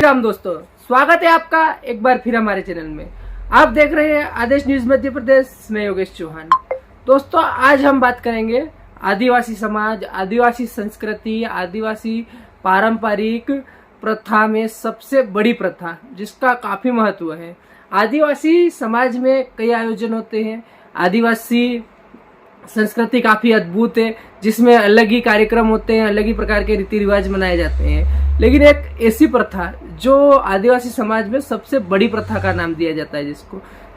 राम दोस्तों, स्वागत है आपका एक बार फिर हमारे चैनल में। आप देख रहे हैं आदेश न्यूज मध्य प्रदेश में योगेश चौहान। दोस्तों, आज हम बात करेंगे आदिवासी समाज, आदिवासी संस्कृति, आदिवासी पारंपरिक प्रथा में सबसे बड़ी प्रथा जिसका काफी महत्व है। आदिवासी समाज में कई आयोजन होते हैं। आदिवासी संस्कृति काफी अद्भुत है जिसमें अलग ही कार्यक्रम होते हैं, अलग ही प्रकार के रीति रिवाज मनाए जाते हैं। लेकिन एक ऐसी प्रथा जो आदिवासी समाज में सबसे बड़ी प्रथा का नाम दिया जाता है,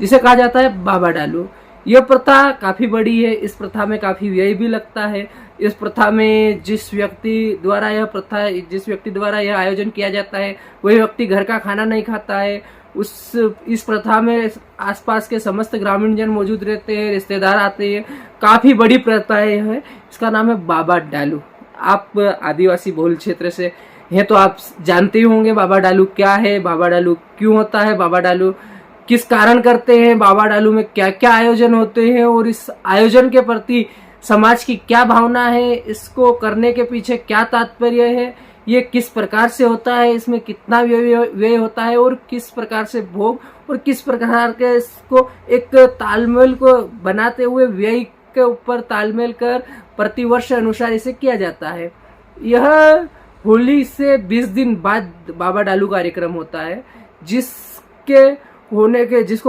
जिसे कहा जाता है बाबा डालू। यह प्रथा काफी बड़ी है। इस प्रथा में काफी व्यय भी लगता है। इस प्रथा में जिस व्यक्ति द्वारा यह आयोजन किया जाता है वही व्यक्ति घर का खाना नहीं खाता है। इस प्रथा में आसपास के समस्त ग्रामीण जन मौजूद रहते हैं, रिश्तेदार आते हैं। काफी बड़ी प्रथा है। इसका नाम है बाबा डालू। आप आदिवासी बहुल क्षेत्र से हैं तो आप जानते ही होंगे बाबा डालू क्या है, बाबा डालू क्यों होता है, बाबा डालू किस कारण करते हैं, बाबा डालू में क्या क्या आयोजन होते हैं और इस आयोजन के प्रति समाज की क्या भावना है, इसको करने के पीछे क्या तात्पर्य है, ये किस प्रकार से होता है, इसमें कितना व्यय होता है और किस प्रकार से भोग और किस प्रकार के इसको एक तालमेल को बनाते हुए व्यय के ऊपर तालमेल कर प्रतिवर्ष अनुसार इसे किया जाता है। यह होली से 20 दिन बाद बाबा डालू कार्यक्रम होता है, जिसको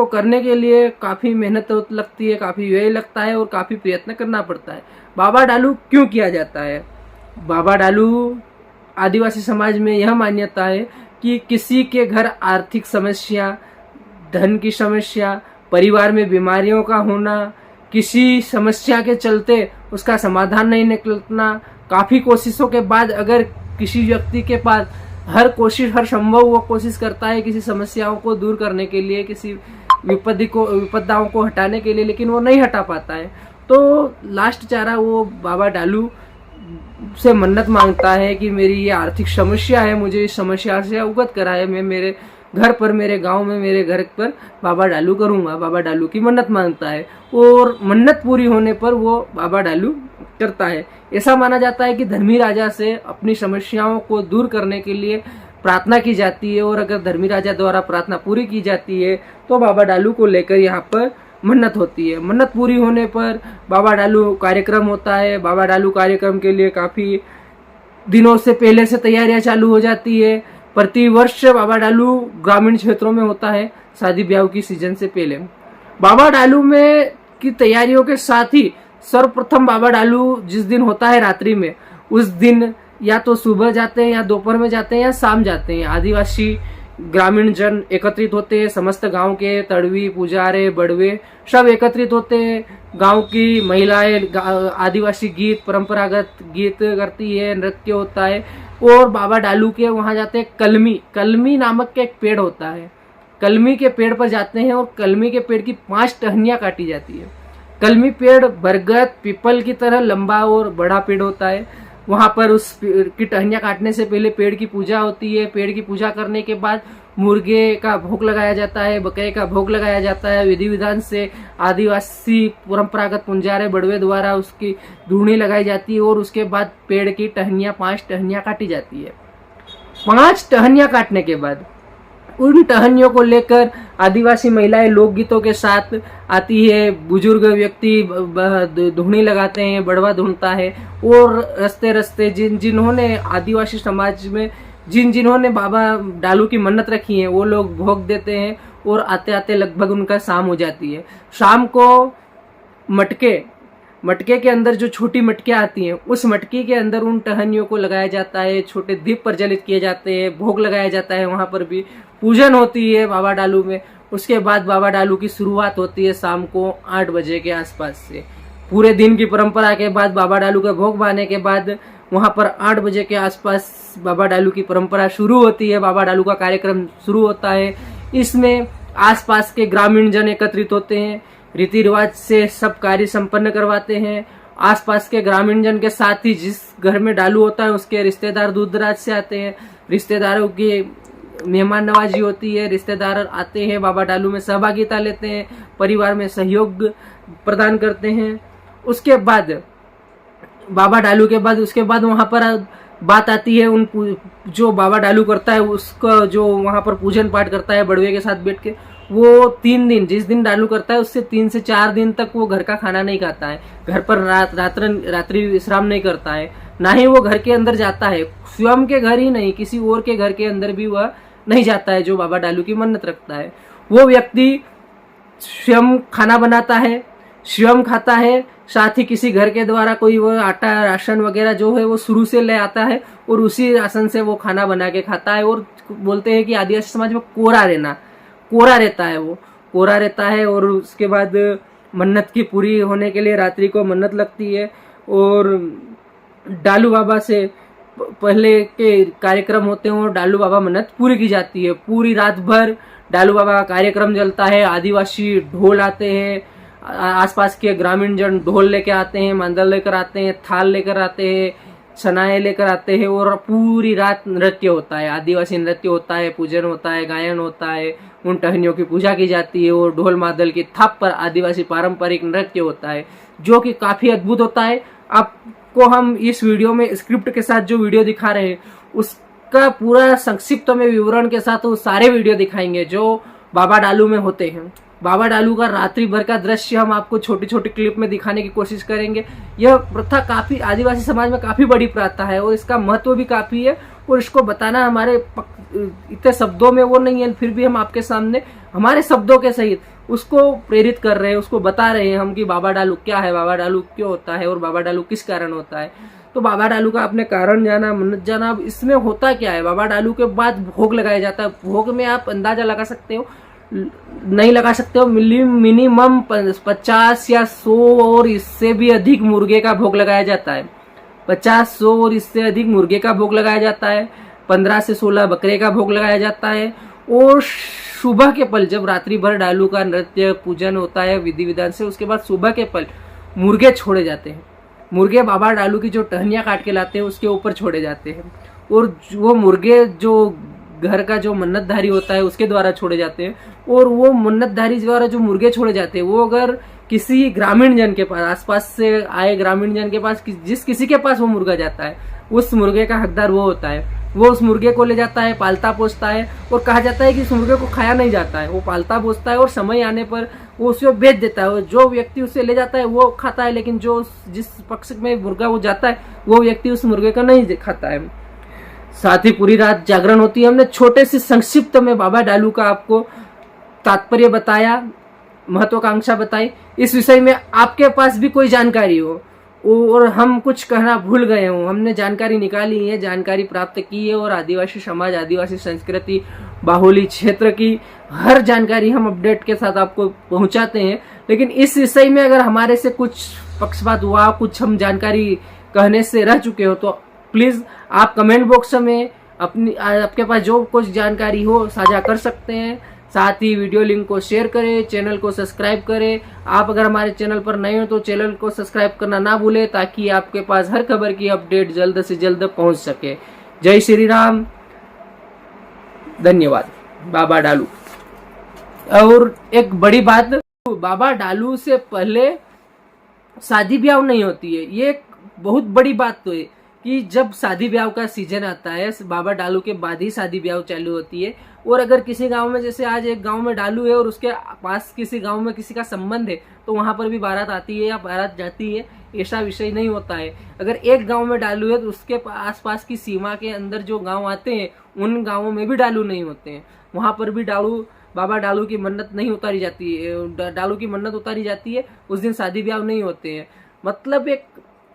करने के लिए काफी मेहनत लगती है, काफी व्यय लगता है और काफी प्रयत्न करना पड़ता है। बाबा डालू क्यों किया जाता है? बाबा डालू आदिवासी समाज में यह मान्यता है कि किसी के घर आर्थिक समस्या, धन की समस्या, परिवार में बीमारियों का होना, किसी समस्या के चलते उसका समाधान नहीं निकलना, काफी कोशिशों के बाद अगर किसी व्यक्ति के पास हर संभव वो कोशिश करता है किसी समस्याओं को दूर करने के लिए, किसी विपदाओं को हटाने के लिए, लेकिन वो नहीं हटा पाता है, तो लास्ट चारा वो बाबा डालू से मन्नत मांगता है कि मेरी ये आर्थिक समस्या है, मुझे इस समस्या से अवगत कराए, मैं मेरे घर पर, मेरे गांव में, मेरे घर पर बाबा डालू करूंगा। बाबा डालू की मन्नत मांगता है और मन्नत पूरी होने पर वो बाबा डालू करता है। ऐसा माना जाता है कि धर्मी राजा से अपनी समस्याओं को दूर करने के लिए प्रार्थना की जाती है और अगर धर्मी राजा द्वारा प्रार्थना पूरी की जाती है तो बाबा डालू को लेकर यहाँ पर मन्नत होती है। मन्नत पूरी होने पर बाबा डालू कार्यक्रम होता है। बाबा डालू कार्यक्रम के लिए काफी दिनों से पहले से तैयारियां चालू हो जाती है। प्रतिवर्ष बाबा डालू ग्रामीण क्षेत्रों में होता है, शादी ब्याह की सीजन से पहले। बाबा डालू में की तैयारियों के साथ ही सर्वप्रथम बाबा डालू जिस दिन होता है रात्रि में, उस दिन या तो सुबह जाते हैं या दोपहर में जाते हैं या शाम जाते हैं। आदिवासी ग्रामीण जन एकत्रित होते हैं, समस्त गांव के तड़वी, पुजारे, बड़वे सब एकत्रित होते हैं। गांव की महिलाएं आदिवासी गीत, परंपरागत गीत करती है, नृत्य होता है और बाबा डालू के वहां जाते हैं। कलमी नामक के एक पेड़ होता है, कलमी के पेड़ पर जाते हैं और कलमी के पेड़ की 5 टहनियां काटी जाती है। कलमी पेड़ बरगद, पीपल की तरह लंबा और बड़ा पेड़ होता है। वहां पर उस की टहनियां काटने से पहले पेड़ की पूजा होती है। पेड़ की पूजा करने के बाद मुर्गे का भोग लगाया जाता है, बकरे का भोग लगाया जाता है। विधि विधान से आदिवासी परंपरागत पुंजारे बड़वे द्वारा उसकी धूनी लगाई जाती है और उसके बाद पेड़ की टहनियां 5 टहनियां काटी जाती है। 5 टहनियां काटने के बाद उन टहनियों को लेकर आदिवासी महिलाएं लोकगीतों के साथ आती है। बुजुर्ग व्यक्ति धुनी लगाते हैं, बड़वा धुनता है और रस्ते रस्ते जिन्होंने आदिवासी समाज में जिन्होंने बाबा डालू की मन्नत रखी है वो लोग भोग देते हैं और आते आते लगभग उनका शाम हो जाती है। शाम को मटके के अंदर जो छोटी मटकियां आती हैं उस मटकी के अंदर उन टहनियों को लगाया जाता है। छोटे दीप प्रज्वलित किए जाते हैं, भोग लगाया जाता है, वहां पर भी पूजन होती है बाबा डालू में। उसके बाद बाबा डालू की शुरुआत होती है शाम को 8 बजे के आसपास से। पूरे दिन की परंपरा के बाद बाबा डालू का भोग बाने के बाद वहां पर 8 बजे के आसपास बाबा डालू की परंपरा शुरू होती है। बाबा डालू का कार्यक्रम शुरू होता है। इसमें आसपास के ग्रामीण जन एकत्रित होते हैं, रीति रिवाज से सब कार्य संपन्न करवाते हैं। आसपास के ग्रामीण जन के साथ ही जिस घर में डालू होता है उसके रिश्तेदार दूर दराज से आते हैं। रिश्तेदारों की मेहमान नवाजी होती है, रिश्तेदार आते हैं, बाबा डालू में सहभागिता लेते हैं, परिवार में सहयोग प्रदान करते हैं। उसके बाद बाबा डालू के बाद उसके बाद वहां पर बात आती है जो बाबा डालू करता है उसका, जो वहां पर पूजन पाठ करता है बड़वे के साथ बैठ के, वो 3 दिन, जिस दिन डालू करता है उससे 3 से 4 दिन तक वो घर का खाना नहीं खाता है, घर पर रात्रि विश्राम नहीं करता है, ना ही वो घर के अंदर जाता है, स्वयं के घर ही नहीं किसी और के घर के अंदर भी वह नहीं जाता है जो बाबा डालू की मन्नत रखता है। वो व्यक्ति स्वयं खाना बनाता है, स्वयं खाता है, साथ ही किसी घर के द्वारा कोई वो आटा राशन वगैरह जो है वो शुरू से ले आता है और उसी राशन से वो खाना बना के खाता है। और बोलते हैं कि आदिवासी समाज में कोरा रहता है, वो कोरा रहता है। और उसके बाद मन्नत की पूरी होने के लिए रात्रि को मन्नत लगती है और डालू बाबा से पहले के कार्यक्रम होते हैं और डालू बाबा मन्नत पूरी की जाती है। पूरी रात भर डालू बाबा का कार्यक्रम चलता है, आदिवासी ढोल आते हैं, आसपास के ग्रामीण जन ढोल लेके आते हैं, मांदल लेकर आते हैं, थाल लेकर आते हैं, सनाए लेकर आते हैं और पूरी रात नृत्य होता है, आदिवासी नृत्य होता है, पूजन होता है, गायन होता है, उन टहनियों की पूजा की जाती है और ढोल मादल की थाप पर आदिवासी पारंपरिक नृत्य होता है जो कि काफी अद्भुत होता है। आपको हम इस वीडियो में स्क्रिप्ट के साथ जो वीडियो दिखा रहे हैं उसका पूरा संक्षिप्त में विवरण के साथ वो सारे वीडियो दिखाएंगे जो बाबा डालू में होते हैं। बाबा डालू का रात्रि भर का दृश्य हम आपको छोटी छोटी क्लिप में दिखाने की कोशिश करेंगे। यह प्रथा काफी आदिवासी समाज में काफी बड़ी प्रथा है और इसका महत्व भी काफी है और इसको बताना हमारे इतने शब्दों में वो नहीं है, फिर भी हम आपके सामने हमारे शब्दों के सहित उसको प्रेरित कर रहे हैं, उसको बता रहे हैं हम कि बाबा डालू क्या है, बाबा डालू क्यों होता है और बाबा डालू किस कारण होता है। तो बाबा डालू का आपने कारण जाना, मन्नत जाना। अब इसमें होता क्या है, बाबा डालू के बाद भोग लगाया जाता है। भोग में आप अंदाजा लगा सकते हो, नहीं लगा सकते हो, मिनिमम 50 या 100 और इससे भी अधिक मुर्गे का भोग लगाया जाता है। 50-100 और इससे अधिक मुर्गे का भोग लगाया जाता है। 15 से 16 बकरे का भोग लगाया जाता है। और सुबह के पल जब रात्रि भर डालू का नृत्य पूजन होता है विधि विधान से, उसके बाद सुबह के पल मुर्गे छोड़े जाते हैं। मुर्गे बाबा डालू की जो टहनियां काट के लाते हैं उसके ऊपर छोड़े जाते हैं और वो मुर्गे जो घर का जो मन्नतधारी होता है उसके द्वारा छोड़े जाते हैं। और वो मन्नतधारी द्वारा जो मुर्गे छोड़े जाते हैं वो अगर किसी ग्रामीण जन के पास, आसपास से आए ग्रामीण जन के पास, जिस किसी के पास वो मुर्गा जाता है उस मुर्गे का हकदार वो होता है। वो उस मुर्गे को ले जाता है, पालता पोसता है और कहा जाता है कि इस मुर्गे को खाया नहीं जाता है, वो पालता पोसता है और समय आने पर वो उसे बेच देता है। जो व्यक्ति उसे ले जाता है वो खाता है, लेकिन जो जिस पक्ष में मुर्गा वो जाता है वो व्यक्ति उस मुर्गे का नहीं खाता है। साथ ही पूरी रात जागरण होती है। हमने छोटे से संक्षिप्त में बाबा डालू का आपको तात्पर्य बताया, महत्वाकांक्षा बताई। इस विषय में आपके पास भी कोई जानकारी हो और हम कुछ कहना भूल गए हो, हमने जानकारी निकाली है, जानकारी प्राप्त की है और आदिवासी समाज, आदिवासी संस्कृति, बाहुली क्षेत्र की हर जानकारी हम अपडेट के साथ आपको पहुंचाते हैं। लेकिन इस विषय में अगर हमारे से कुछ पक्षपात हुआ, कुछ हम जानकारी कहने से रह चुके हो तो प्लीज आप कमेंट बॉक्स में आपके पास जो कुछ जानकारी हो साझा कर सकते हैं। साथ ही वीडियो लिंक को शेयर करें, चैनल को सब्सक्राइब करें। आप अगर हमारे चैनल पर नए हो तो चैनल को सब्सक्राइब करना ना भूलें ताकि आपके पास हर खबर की अपडेट जल्द से जल्द पहुंच सके। जय श्री राम, धन्यवाद। बाबा डालू। और एक बड़ी बात, बाबा डालू से पहले शादी ब्याह नहीं होती है। ये एक बहुत बड़ी बात तो है कि जब शादी ब्याह का सीजन आता है बाबा डालू के बाद ही शादी ब्याह चालू होती है। और अगर किसी गांव में, जैसे आज एक गांव में डालू है और उसके पास किसी गांव में किसी का संबंध है तो वहां पर भी बारात आती है या बारात जाती है, ऐसा विषय नहीं होता है। अगर एक गांव में डालू है तो उसके आसपास की सीमा के अंदर जो गांव आते हैं उन गांवों में भी डालू नहीं होते हैं, वहां पर भी बाबा डालू की मन्नत नहीं उतारी जाती है। डालू की मन्नत उतारी जाती है, उस दिन शादी ब्याह नहीं होते हैं। मतलब एक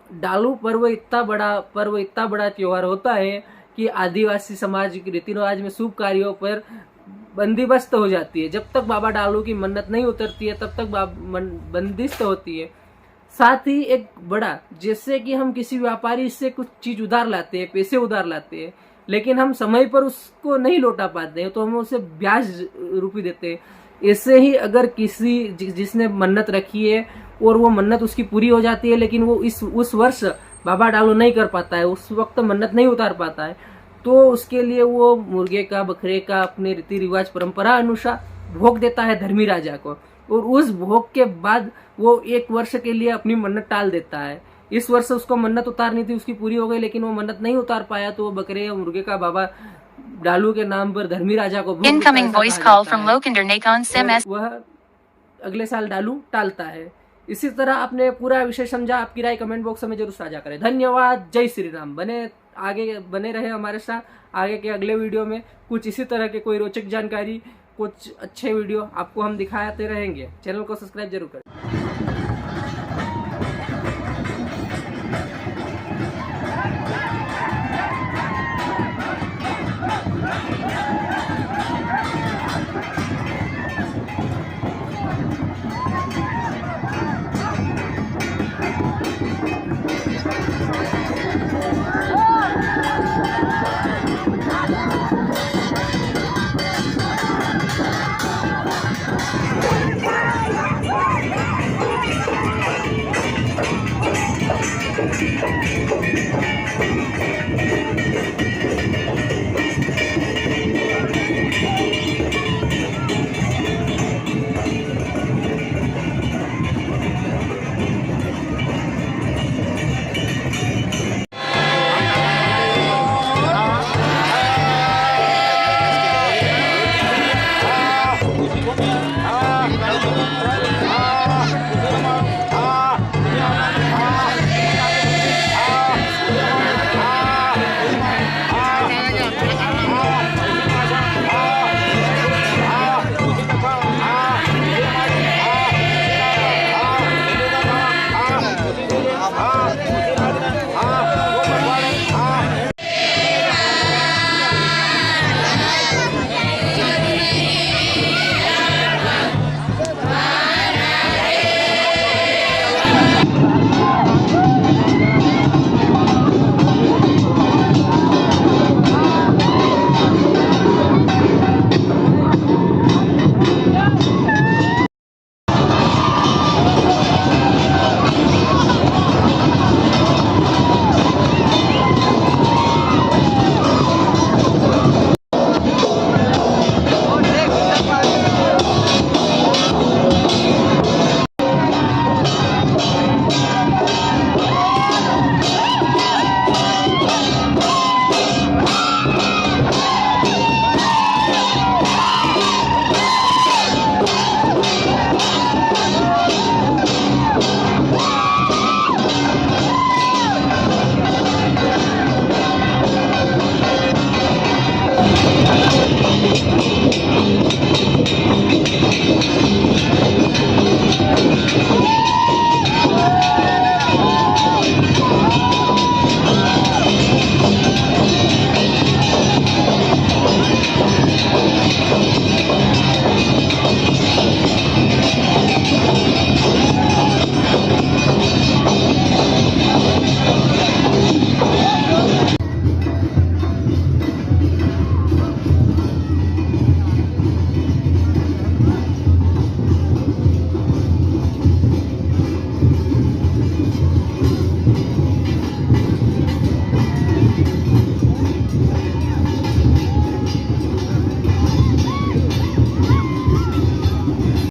डालू पर्व इतना बड़ा त्योहार होता है कि आदिवासी समाज के रीति रिवाज में शुभ कार्यों पर बंदिबस्त हो जाती है। जब तक बाबा डालू की मन्नत नहीं उतरती है तब तक बंदिस्त होती है। साथ ही एक बड़ा, जैसे कि हम किसी व्यापारी से कुछ चीज उधार लाते हैं, पैसे उधार लाते हैं, लेकिन हम समय पर उसको नहीं लौटा पाते हैं तो हम उसे ब्याज रूपी देते हैं। ऐसे ही अगर किसी जिसने मन्नत रखी है और वो मन्नत उसकी पूरी हो जाती है लेकिन वो उस वर्ष बाबा डालू नहीं कर पाता है, उस वक्त मन्नत नहीं उतार पाता है, तो उसके लिए वो मुर्गे का, बकरे का अपने रीति रिवाज परंपरा अनुसार भोग देता है धर्मी राजा को। और उस भोग के बाद वो 1 वर्ष के लिए अपनी मन्नत टाल देता है। इस वर्ष उसको मन्नत उतारनी थी, उसकी पूरी हो गई, लेकिन वो मन्नत नहीं उतार पाया, तो वो बकरे या मुर्गे का बाबा डालू के नाम पर धर्मी राजा को भोग देता है, Incoming ऐसा voice कहा call जाता from है। Lokinder Nakon Sim S. वह अगले साल डालू टालता है। इसी तरह आपने पूरा विषय समझा, आपकी राय कमेंट बॉक्स में जरूर साझा करें। धन्यवाद, जय श्री राम। बने रहे हमारे साथ। आगे के अगले वीडियो में कुछ इसी तरह के कोई रोचक जानकारी, कुछ अच्छे वीडियो आपको हम दिखाते रहेंगे। चैनल को सब्सक्राइब जरूर करें।